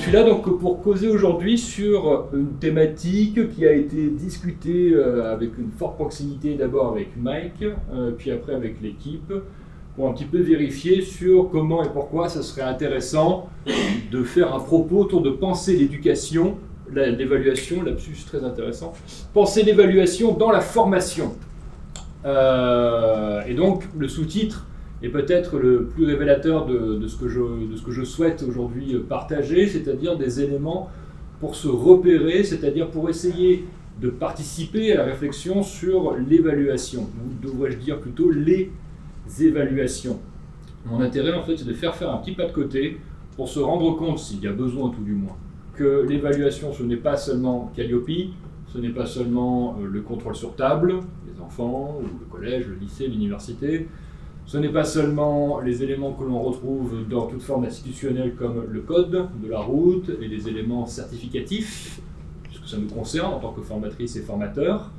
suis là donc pour causer aujourd'hui sur une thématique qui a été discutée avec une forte proximité d'abord avec Mike, puis après avec l'équipe, pour un petit peu vérifier sur comment et pourquoi ça serait intéressant de faire un propos autour de penser l'éducation, l'évaluation, lapsus très intéressant, penser l'évaluation dans la formation. Et donc le sous-titre est peut-être le plus révélateur de ce que je souhaite aujourd'hui partager, c'est-à-dire des éléments pour se repérer, c'est-à-dire pour essayer de participer à la réflexion sur l'évaluation, ou devrais-je dire plutôt les évaluations. Mon intérêt en fait c'est de faire un petit pas de côté pour se rendre compte, s'il y a besoin tout du moins, que l'évaluation ce n'est pas seulement Calliope, ce n'est pas seulement le contrôle sur table, les enfants, ou le collège, le lycée, l'université. Ce n'est pas seulement les éléments que l'on retrouve dans toute forme institutionnelle comme le code de la route et les éléments certificatifs, puisque ça nous concerne en tant que formatrice et formateur,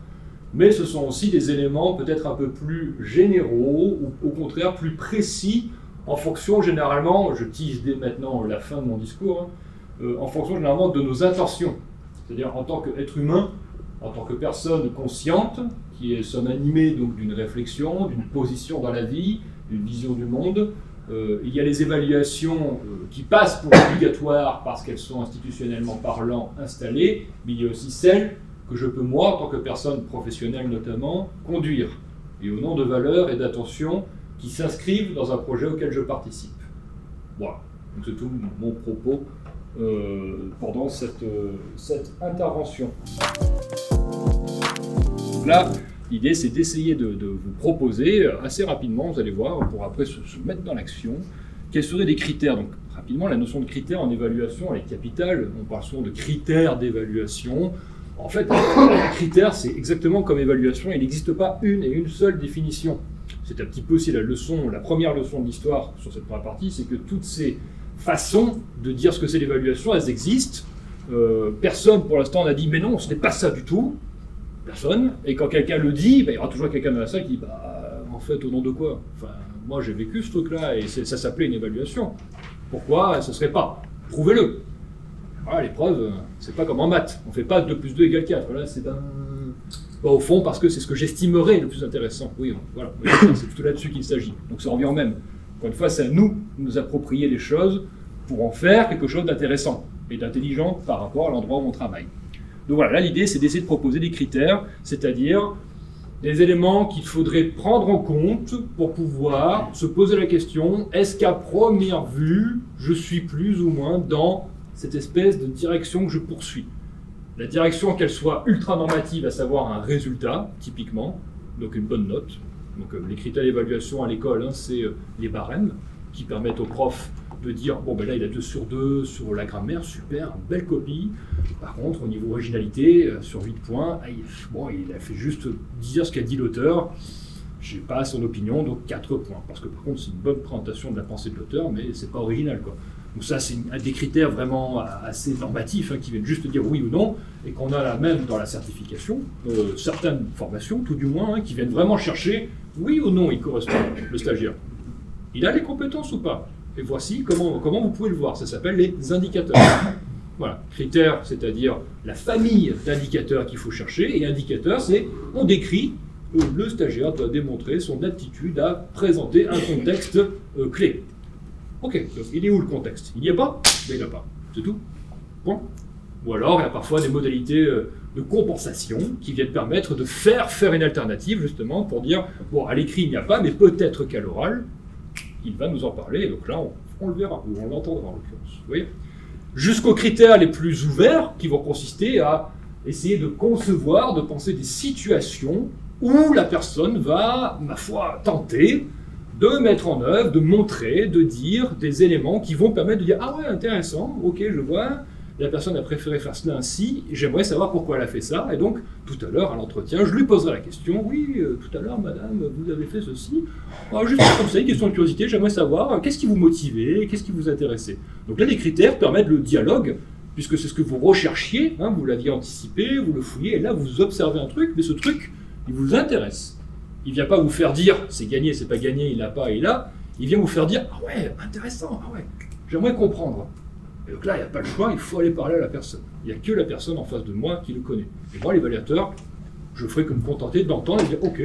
mais ce sont aussi des éléments peut-être un peu plus généraux ou au contraire plus précis en fonction généralement, je tease dès maintenant la fin de mon discours, en fonction généralement de nos intentions. C'est-à-dire en tant qu'être humain, en tant que personne consciente, qui sommes animés donc d'une réflexion, d'une position dans la vie, d'une vision du monde. Il y a les évaluations qui passent pour obligatoires parce qu'elles sont institutionnellement parlant installées, mais il y a aussi celles que je peux moi, en tant que personne professionnelle notamment, conduire, et au nom de valeurs et d'attention qui s'inscrivent dans un projet auquel je participe. Voilà, donc c'est tout mon propos pendant cette intervention. Donc là, l'idée c'est d'essayer de vous proposer assez rapidement, vous allez voir, pour après se mettre dans l'action, quels seraient des critères. Donc rapidement, la notion de critère en évaluation elle est capitale, on parle souvent de critères d'évaluation. En fait, un critère c'est exactement comme évaluation, il n'existe pas une et une seule définition. C'est un petit peu aussi la première leçon de l'histoire sur cette première partie, c'est que toutes ces façons de dire ce que c'est l'évaluation, elles existent. Personne pour l'instant n'a dit mais non, ce n'est pas ça du tout. Personne. Et quand quelqu'un le dit, il y aura toujours quelqu'un dans la salle qui dit en fait au nom de quoi? Enfin, moi j'ai vécu ce truc-là et ça s'appelait une évaluation. Pourquoi ce serait pas? Prouvez-le. Voilà, l'épreuve, c'est pas comme en maths. On fait pas 2 plus 2 égale 4. Là, c'est au fond parce que c'est ce que j'estimerais le plus intéressant. Oui, voilà. C'est plutôt là-dessus qu'il s'agit. Donc ça revient au même. Encore une fois, c'est à nous de nous approprier les choses pour en faire quelque chose d'intéressant et d'intelligent par rapport à l'endroit où on travaille. Donc voilà, là l'idée c'est d'essayer de proposer des critères, c'est-à-dire des éléments qu'il faudrait prendre en compte pour pouvoir se poser la question, est-ce qu'à première vue, je suis plus ou moins dans cette espèce de direction que je poursuis? La direction qu'elle soit ultra normative, à savoir un résultat, typiquement, donc une bonne note. Donc les critères d'évaluation à l'école, c'est les barèmes qui permettent aux profs de dire bon ben là il a 2 sur 2 sur la grammaire, super, belle copie. Par contre au niveau originalité, sur 8 points, il a fait juste dire ce qu'a dit l'auteur, j'ai pas son opinion, donc 4 points. Parce que par contre c'est une bonne présentation de la pensée de l'auteur, mais c'est pas original quoi. Donc ça c'est des critères vraiment assez normatifs qui viennent juste dire oui ou non, et qu'on a là même dans la certification, certaines formations tout du moins, qui viennent vraiment chercher oui ou non il correspond, le stagiaire. Il a les compétences ou pas? Et voici comment vous pouvez le voir, ça s'appelle les indicateurs. Voilà, critères, c'est-à-dire la famille d'indicateurs qu'il faut chercher, et indicateurs, c'est on décrit que le stagiaire doit démontrer son aptitude à présenter un contexte clé. Ok, donc il est où le contexte? Il n'y a pas? Ben, il n'y a pas, c'est tout. Bon. Ou alors, il y a parfois des modalités de compensation qui viennent permettre de faire une alternative, justement, pour dire, bon, à l'écrit, il n'y a pas, mais peut-être qu'à l'oral, il va nous en parler, et donc là, on le verra, ou on l'entendra en l'occurrence. Vous voyez ? Jusqu'aux critères les plus ouverts, qui vont consister à essayer de concevoir, de penser des situations où la personne va, ma foi, tenter de mettre en œuvre, de montrer, de dire des éléments qui vont permettre de dire « Ah ouais, intéressant, ok, je vois, la personne a préféré faire cela ainsi, j'aimerais savoir pourquoi elle a fait ça. » Et donc, tout à l'heure, à l'entretien, je lui poserai la question « Oui, tout à l'heure, madame, vous avez fait ceci. Juste comme ça, une question de curiosité, j'aimerais savoir qu'est-ce qui vous motivait, qu'est-ce qui vous intéressait. » Donc là, les critères permettent le dialogue, puisque c'est ce que vous recherchiez, vous l'aviez anticipé, vous le fouillez, et là, vous observez un truc, mais ce truc, il vous intéresse. Il ne vient pas vous faire dire c'est gagné, c'est pas gagné, il n'a pas, il a. Il vient vous faire dire ah ouais, intéressant, ah ouais, j'aimerais comprendre. Et donc là, il n'y a pas le choix, il faut aller parler à la personne. Il n'y a que la personne en face de moi qui le connaît. Et moi, l'évaluateur, je ferai que me contenter d'entendre et de dire ok,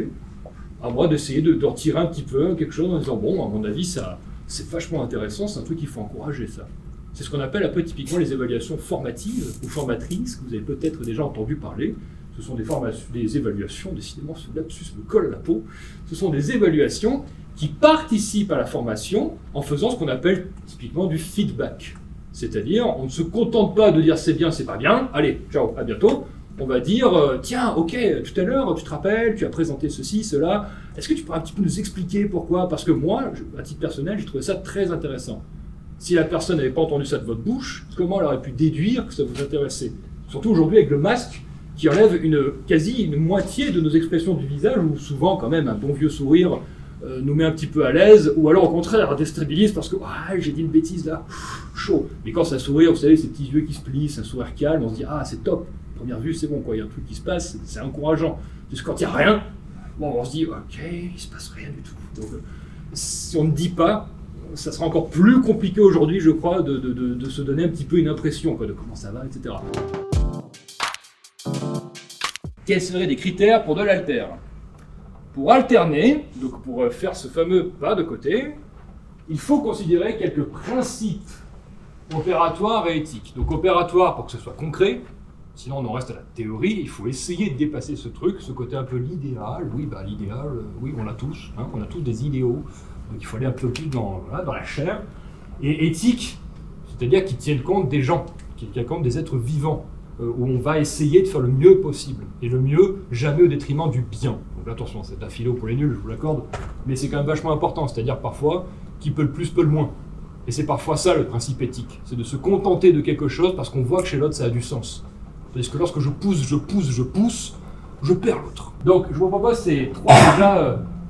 à moi d'essayer de retirer un petit peu quelque chose en disant bon, à mon avis, ça, c'est vachement intéressant, c'est un truc qu'il faut encourager ça. C'est ce qu'on appelle un peu typiquement les évaluations formatives ou formatrices, que vous avez peut-être déjà entendu parler. Ce sont des évaluations, décidément ce lapsus me colle à la peau, ce sont des évaluations qui participent à la formation en faisant ce qu'on appelle typiquement du feedback. C'est-à-dire, on ne se contente pas de dire c'est bien, c'est pas bien, allez, ciao, à bientôt. On va dire, tiens, ok, tout à l'heure, tu te rappelles, tu as présenté ceci, cela, est-ce que tu pourrais un petit peu nous expliquer pourquoi? Parce que moi, à titre personnel, j'ai trouvé ça très intéressant. Si la personne n'avait pas entendu ça de votre bouche, comment elle aurait pu déduire que ça vous intéressait? Surtout aujourd'hui avec le masque, qui enlève quasi une moitié de nos expressions du visage, où souvent quand même un bon vieux sourire nous met un petit peu à l'aise, ou alors au contraire déstabilise parce que j'ai dit une bêtise là, chaud. Mais quand c'est un sourire, vous savez, ces petits yeux qui se plissent, un sourire calme, on se dit c'est top, première vue c'est bon quoi, il y a un truc qui se passe, c'est encourageant. Juste quand il n'y a rien, on se dit ok, il se passe rien du tout. Donc si on ne dit pas, ça sera encore plus compliqué aujourd'hui, je crois, de se donner un petit peu une impression quoi, de comment ça va, etc. Quels seraient des critères pour de l'alter? Pour alterner, donc pour faire ce fameux pas de côté, il faut considérer quelques principes opératoires et éthiques. Donc opératoires pour que ce soit concret, sinon on en reste à la théorie, il faut essayer de dépasser ce truc, ce côté un peu l'idéal. Oui, l'idéal, oui, on l'a tous, on a tous des idéaux, donc il faut aller un peu plus dans la chair. Et éthique, c'est-à-dire qu'ils tiennent compte des gens, qu'ils tiennent compte des êtres vivants, où on va essayer de faire le mieux possible. Et le mieux, jamais au détriment du bien. Donc attention, c'est un philo pour les nuls, je vous l'accorde, mais c'est quand même vachement important, c'est-à-dire parfois, qui peut le plus, peut le moins. Et c'est parfois ça le principe éthique, c'est de se contenter de quelque chose parce qu'on voit que chez l'autre ça a du sens. Parce que lorsque je pousse, je perds l'autre. Donc je vous propose ces trois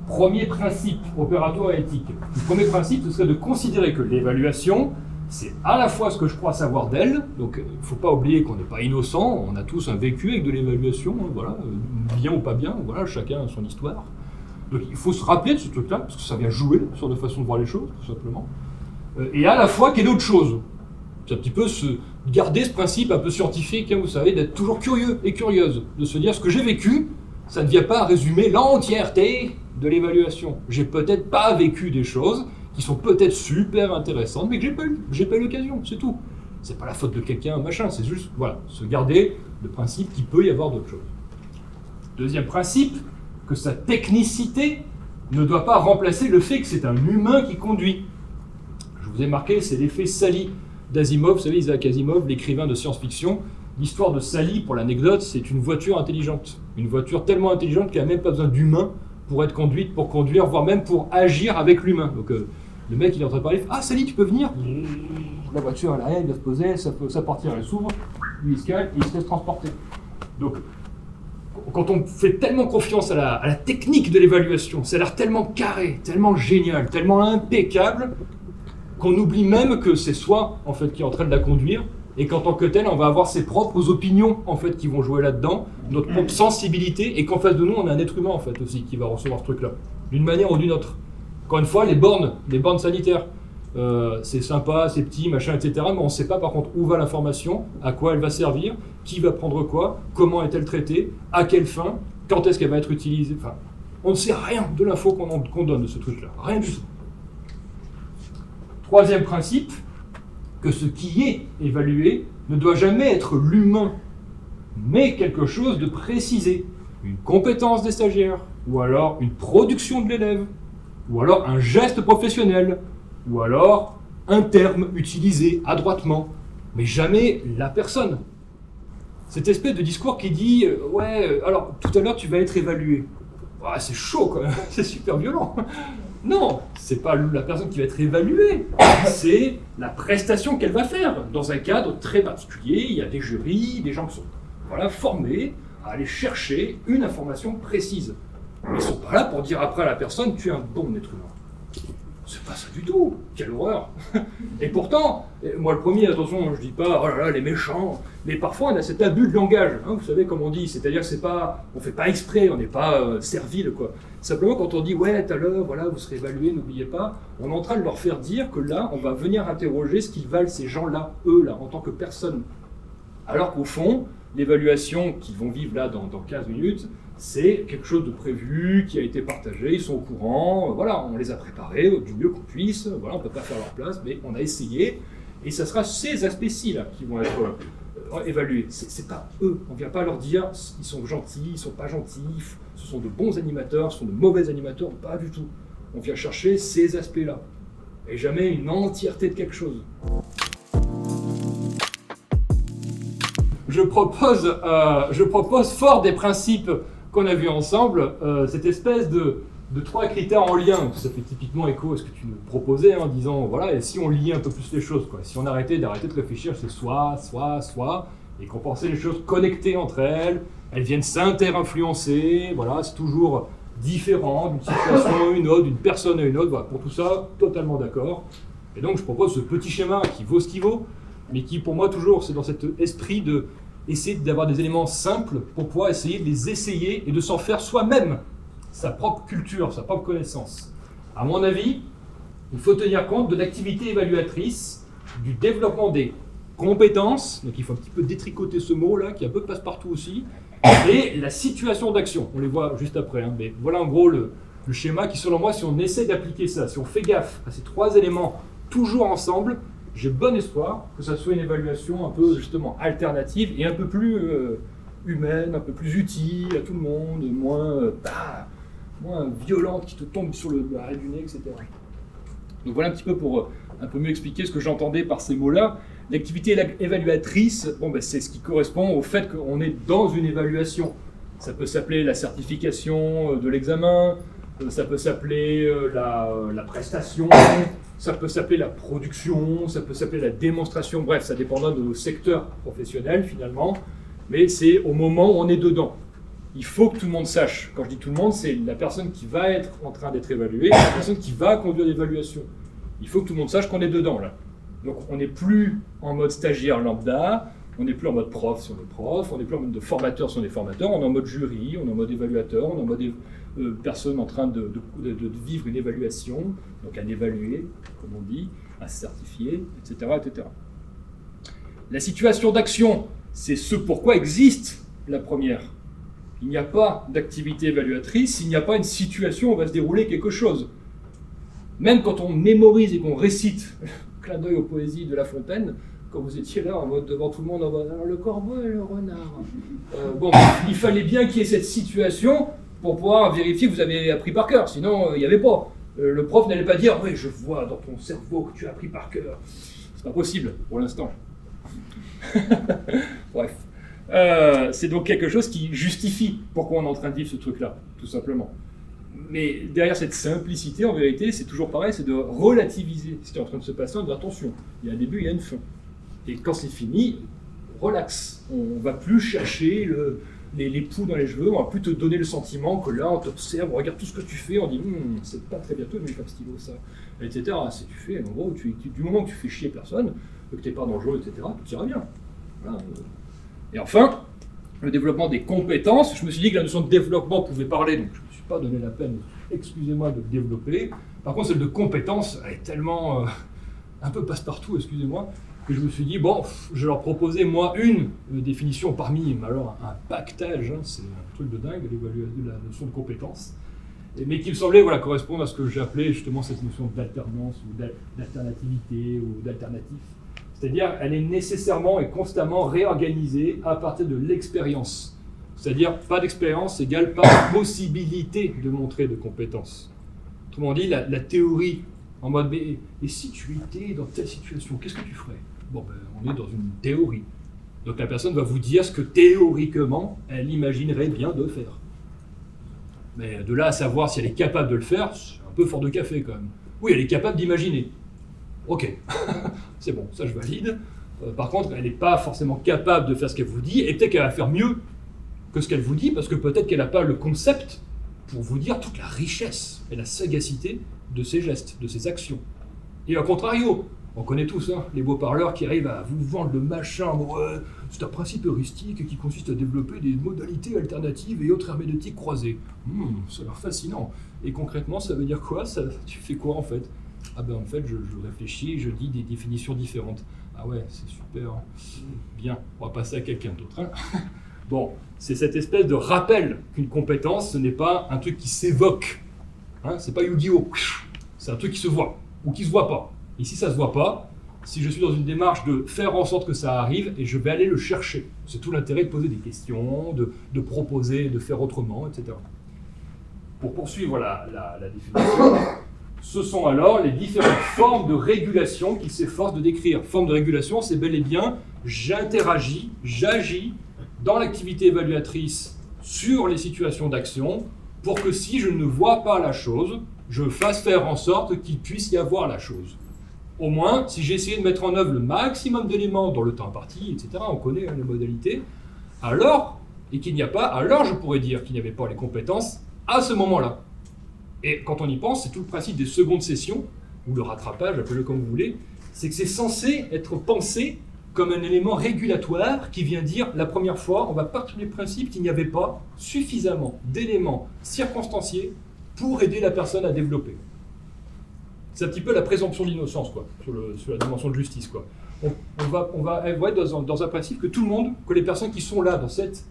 premiers principes opératoires et éthiques. Le premier principe, ce serait de considérer que l'évaluation, c'est à la fois ce que je crois savoir d'elle, donc il ne faut pas oublier qu'on n'est pas innocent, on a tous un vécu avec de l'évaluation, bien ou pas bien, chacun a son histoire. Donc il faut se rappeler de ce truc-là, parce que ça vient jouer sur nos façons de voir les choses, tout simplement. Et à la fois qu'il y ait d'autres choses. C'est un petit peu garder ce principe un peu scientifique, vous savez, d'être toujours curieux et curieuse, de se dire ce que j'ai vécu, ça ne vient pas résumer l'entièreté de l'évaluation. J'ai peut-être pas vécu des choses qui sont peut-être super intéressantes, mais que j'ai pas eu l'occasion, c'est tout. C'est pas la faute de quelqu'un, c'est juste, se garder le principe qu'il peut y avoir d'autres choses. Deuxième principe, que sa technicité ne doit pas remplacer le fait que c'est un humain qui conduit. Je vous ai marqué, c'est l'effet Sally d'Asimov, vous savez, Isaac Asimov, l'écrivain de science-fiction. L'histoire de Sally, pour l'anecdote, c'est une voiture intelligente. Une voiture tellement intelligente qu'elle n'a même pas besoin d'humain pour être conduite, pour conduire, voire même pour agir avec l'humain. Donc le mec, il est en train de parler, Sally, tu peux venir? La voiture, elle arrive, elle va se poser, sa portière, elle s'ouvre, lui, il se cale, et il se laisse transporter. Donc, quand on fait tellement confiance à la technique de l'évaluation, ça a l'air tellement carré, tellement génial, tellement impeccable, qu'on oublie même que c'est soi, en fait, qui est en train de la conduire, et qu'en tant que tel, on va avoir ses propres opinions, en fait, qui vont jouer là-dedans, notre propre sensibilité, et qu'en face de nous, on a un être humain, en fait, aussi, qui va recevoir ce truc-là, d'une manière ou d'une autre. Encore une fois, les bornes sanitaires, c'est sympa, c'est petit, machin, etc., mais on ne sait pas, par contre, où va l'information, à quoi elle va servir, qui va prendre quoi, comment est-elle traitée, à quelle fin, quand est-ce qu'elle va être utilisée, enfin, on ne sait rien de l'info qu'on donne de ce truc-là, rien du tout. Troisième principe, que ce qui est évalué ne doit jamais être l'humain, mais quelque chose de précisé. Une compétence des stagiaires, ou alors une production de l'élève, ou alors un geste professionnel, ou alors un terme utilisé adroitement, mais jamais la personne. Cette espèce de discours qui dit alors tout à l'heure tu vas être évalué. C'est chaud quand même, c'est super violent. Non, c'est pas la personne qui va être évaluée, c'est la prestation qu'elle va faire. Dans un cadre très particulier, il y a des jurys, des gens qui sont formés à aller chercher une information précise. Mais ils ne sont pas là pour dire après à la personne tu es un bon être humain. C'est pas ça du tout. Quelle horreur. Et pourtant, moi le premier, attention, je dis pas, oh là là, les méchants, mais parfois on a cet abus de langage, hein, vous savez comme on dit, c'est-à-dire que c'est pas, on fait pas exprès, on n'est pas servile, quoi. Simplement quand on dit, ouais, tout à l'heure, voilà, vous serez évalué, n'oubliez pas, on est en train de leur faire dire que là, on va venir interroger ce qu'ils valent ces gens-là, eux, là, en tant que personnes. Alors qu'au fond, l'évaluation qu'ils vont vivre là dans 15 minutes, c'est quelque chose de prévu, qui a été partagé, ils sont au courant, voilà, on les a préparés du mieux qu'on puisse, voilà, on ne peut pas faire leur place, mais on a essayé, et ça sera ces aspects-ci là qui vont être évalués. C'est pas eux, on ne vient pas leur dire ils sont gentils, ils ne sont pas gentils, ce sont de bons animateurs, ce sont de mauvais animateurs, pas du tout. On vient chercher ces aspects-là, et jamais une entièreté de quelque chose. Je propose fort des principes qu'on a vus ensemble, cette espèce de 3 critères en lien. Ça fait typiquement écho à ce que tu nous proposais, en disant, voilà, et si on liait un peu plus les choses, quoi. Si on arrêtait de réfléchir, c'est soit, et qu'on pensait les choses connectées entre elles, elles viennent s'inter-influencer, voilà, c'est toujours différent d'une situation à une autre, d'une personne à une autre, voilà, pour tout ça, totalement d'accord. Et donc je propose ce petit schéma qui vaut ce qu'il vaut, mais qui pour moi toujours, c'est dans cet esprit de essayer d'avoir des éléments simples pour pouvoir essayer de les essayer et de s'en faire soi-même sa propre culture, sa propre connaissance. À mon avis, il faut tenir compte de l'activité évaluatrice, du développement des compétences, donc il faut un petit peu détricoter ce mot-là, qui est un peu passe-partout aussi, et la situation d'action. On les voit juste après, hein, mais voilà en gros le schéma qui, selon moi, si on essaie d'appliquer ça, si on fait gaffe à ces 3 éléments toujours ensemble, j'ai bon espoir que ça soit une évaluation un peu justement alternative et un peu plus humaine, un peu plus utile à tout le monde, moins violente, qui te tombe sur l'arrêt du nez, etc. Donc voilà un petit peu pour un peu mieux expliquer ce que j'entendais par ces mots-là. L'activité évaluatrice, c'est ce qui correspond au fait qu'on est dans une évaluation. Ça peut s'appeler la certification de l'examen, ça peut s'appeler la prestation, ça peut s'appeler la production, ça peut s'appeler la démonstration, bref, ça dépendra de nos secteurs professionnels finalement, mais c'est au moment où on est dedans. Il faut que tout le monde sache. Quand je dis tout le monde, c'est la personne qui va être en train d'être évaluée, la personne qui va conduire l'évaluation. Il faut que tout le monde sache qu'on est dedans là. Donc on n'est plus en mode stagiaire lambda, on n'est plus en mode prof si on est prof, on n'est plus en mode de formateur si on est formateur, on est en mode jury, on est en mode évaluateur, on est en mode personne en train de vivre une évaluation, donc un évalué, comme on dit, un certifié, etc., etc. La situation d'action, c'est ce pourquoi existe la première. Il n'y a pas d'activité évaluatrice, il n'y a pas une situation où va se dérouler quelque chose. Même quand on mémorise et qu'on récite, clin d'œil aux poésies de La Fontaine, quand vous étiez là en mode devant tout le monde, en mode alors le corbeau et le renard. Il fallait bien qu'il y ait cette situation pour pouvoir vérifier que vous avez appris par cœur, sinon il n'y avait pas. Le prof n'allait pas dire oui, je vois dans ton cerveau que tu as appris par cœur. C'est pas possible pour l'instant. Bref. C'est donc quelque chose qui justifie pourquoi on est en train de vivre ce truc-là, tout simplement. Mais derrière cette simplicité, en vérité, c'est toujours pareil, c'est de relativiser ce qui est en train de se passer, en disant attention, il y a un début, il y a une fin. Et quand c'est fini, relax. On ne va plus chercher les poux dans les cheveux, on va plus te donner le sentiment que là, on t'observe, on regarde tout ce que tu fais, on dit c'est pas très bientôt, mais comme stylo, ça, etc. Si tu fais, en gros, du moment que tu fais chier personne, que tu n'es pas dangereux, etc., tout ira bien. Voilà. Et enfin, le développement des compétences. Je me suis dit que la notion de développement pouvait parler, donc je ne me suis pas donné la peine, excusez-moi, de le développer. Par contre, celle de compétences, elle est tellement un peu passe-partout, excusez-moi, que je me suis dit, bon, je vais leur proposer, moi, une définition parmi, alors un pactage, hein, c'est un truc de dingue, la notion de compétences, mais qui me semblait correspondre à ce que j'ai appelé justement cette notion d'alternance, ou d'alternativité, ou d'alternatif. C'est-à-dire, elle est nécessairement et constamment réorganisée à partir de l'expérience. C'est-à-dire, pas d'expérience égale pas de possibilité de montrer de compétences. Autrement dit, la théorie, en mode, mais et si tu étais dans telle situation, qu'est-ce que tu ferais ? Bon, on est dans une théorie. Donc la personne va vous dire ce que théoriquement, elle imaginerait bien de faire. Mais de là à savoir si elle est capable de le faire, c'est un peu fort de café quand même. Oui, elle est capable d'imaginer. Ok, c'est bon, ça je valide. Par contre, elle n'est pas forcément capable de faire ce qu'elle vous dit, et peut-être qu'elle va faire mieux que ce qu'elle vous dit, parce que peut-être qu'elle n'a pas le concept pour vous dire toute la richesse et la sagacité de ces gestes, de ces actions. Et à contrario, on connaît tous les beaux parleurs qui arrivent à vous vendre le machin. Ouais, c'est un principe heuristique qui consiste à développer des modalités alternatives et autres herméneutiques croisées. Ça a l'air fascinant. Et concrètement, ça veut dire quoi? Tu fais quoi en fait? Ah ben en fait, je réfléchis, je dis des définitions différentes. Ah ouais, c'est super. Bien, on va passer à quelqu'un d'autre. Bon, c'est cette espèce de rappel qu'une compétence, ce n'est pas un truc qui s'évoque. C'est pas Yu-Gi-Oh! C'est un truc qui se voit ou qui se voit pas. Et si ça se voit pas, si je suis dans une démarche de faire en sorte que ça arrive, et je vais aller le chercher. C'est tout l'intérêt de poser des questions, de proposer, de faire autrement, etc. Pour poursuivre la définition, ce sont alors les différentes formes de régulation qu'il s'efforce de décrire. Forme de régulation, c'est bel et bien j'interagis, j'agis dans l'activité évaluatrice sur les situations d'action pour que si je ne vois pas la chose, je fasse faire en sorte qu'il puisse y avoir la chose. Au moins, si j'ai essayé de mettre en œuvre le maximum d'éléments dans le temps imparti, etc., on connaît les modalités, alors, et qu'il n'y a pas, alors je pourrais dire qu'il n'y avait pas les compétences à ce moment-là. Et quand on y pense, c'est tout le principe des secondes sessions, ou le rattrapage, appelez-le comme vous voulez, c'est que c'est censé être pensé comme un élément régulatoire qui vient dire, la première fois, on va partir du principe qu'il n'y avait pas suffisamment d'éléments circonstanciés pour aider la personne à développer. C'est un petit peu la présomption d'innocence, quoi, sur la dimension de justice, quoi. On va être dans un principe que tout le monde, que les personnes qui sont là, dans cette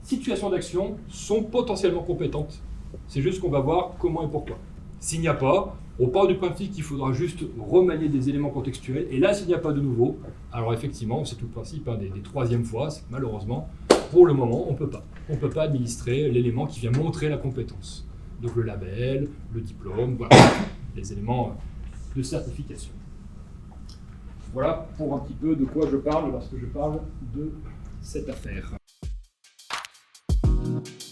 situation d'action, sont potentiellement compétentes. C'est juste qu'on va voir comment et pourquoi. S'il n'y a pas, on part du principe qu'il faudra juste remanier des éléments contextuels, et là, s'il n'y a pas de nouveau, alors effectivement, c'est tout le principe des troisièmes fois, c'est que malheureusement, pour le moment, on ne peut pas. On ne peut pas administrer l'élément qui vient montrer la compétence. Donc le label, le diplôme, voilà, les éléments de certification. Voilà pour un petit peu de quoi je parle lorsque je parle de cette affaire.